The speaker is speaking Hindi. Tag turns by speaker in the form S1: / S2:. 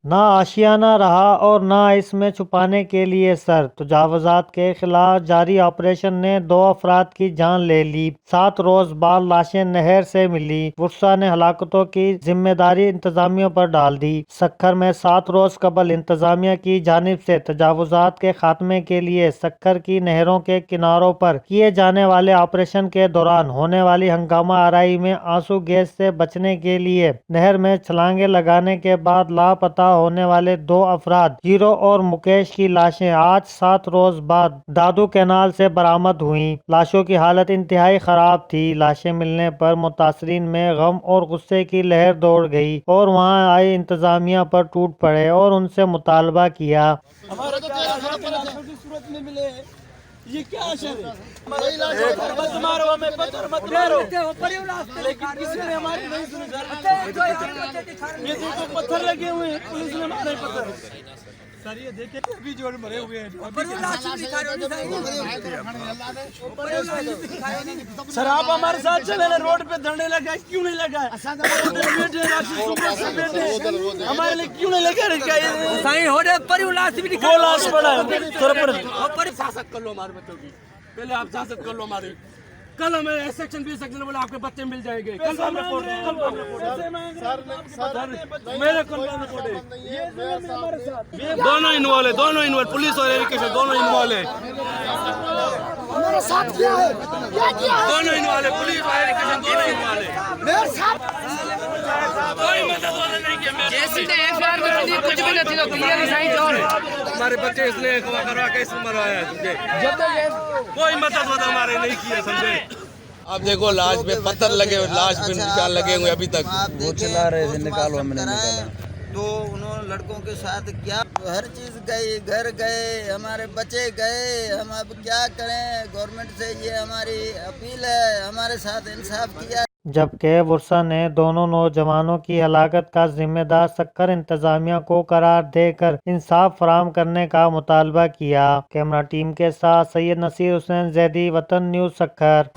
S1: ना आशियाना रहा और ना इसमें छुपाने के लिए सर। तजावुज़ात के खिलाफ जारी ऑपरेशन ने 2 अफराद की जान ले ली। 7 रोज बाद लाशें नहर से मिली। वर्षा ने हलाकतों की जिम्मेदारी इंतजामिया पर डाल दी। सक्खर में 7 रोज कबल इंतजामिया की जानिब से तजावुज़ात के खात्मे के लिए सक्खर की नहरों के किनारों पर किए जाने वाले ऑपरेशन के दौरान होने वाली हंगामा आराई में आंसू गैस से बचने के लिए नहर में छलांगे लगाने के बाद लापता होने वाले 2 अफराद हीरो और मुकेश की लाशें आज 7 रोज बाद दादू कैनाल से बरामद हुई। लाशों की हालत इंतहाई खराब थी। लाशें मिलने पर मुतासरीन में गम और गुस्से की लहर दौड़ गई और वहां आए इंतजामिया पर टूट पड़े और उनसे मुतालबा किया।
S2: हमारा तो लाशों की सूरत में मिले। ये क्या असर है? मत मारो हमें, पत्थर मत मारो, लेकिन किसी ने हमारी नहीं सुनी सर। ये देखो पत्थर लगे हुए हैं, पुलिस ने मारे पत्थर। सर ये देखे अभी जो मरे हुए हैं। सर आप हमारे साथ चले ना, रोड पे धरने लगाए, क्यों नहीं लगाए? हमारे लिए क्यों नहीं लगा? लाश पड़ा है।
S3: सियासत कर लो हमारे बच्चों की, पहले आप सियासत कर लो हमारी। कल हमें सेक्शन बी सेक्शन बोले आपके बच्चे मिल जाएंगे। कल हम रिपोर्ट मेरे दोनों इन्वॉल्व पुलिस और एजुकेशन दोनों इन्वॉल्व है।
S4: हमारे साथ क्या है?
S3: दोनों इन्वॉल्व है, पुलिस और एजुकेशन दोनों इन्वॉल्व है।
S4: मेरे साथ
S3: कोई मदद वाला नहीं किया।
S5: जैसे एफआईआर में कभी कुछ भी नहीं थी, क्लियर साइन और
S3: हमारे बच्चे इसने करवा के इसमें मरवाया है तुझे। कोई मदद हमारे नहीं किया समझे। अब देखो लाश पे पत्थर लगे हुए, लाश पे निकाल लगे हुए अभी तक।
S6: वो चिल्ला रहे थे निकालो, हमने निकाला।
S7: तो उन्होंने लड़कों के साथ क्या हर चीज गई, घर गए, हमारे बच्चे गए। हम अब क्या करें? गवर्नमेंट से ये हमारी अपील है, हमारे साथ इंसाफ किया।
S1: जबकि वर्षा ने दोनों नौजवानों की हलाकत का जिम्मेदार सक्खर इंतजामिया को करार देकर इंसाफ फराहम करने का मुतालबा किया। कैमरा टीम के साथ सैयद नसीर हुसैन जैदी, वतन न्यूज़ सक्खर।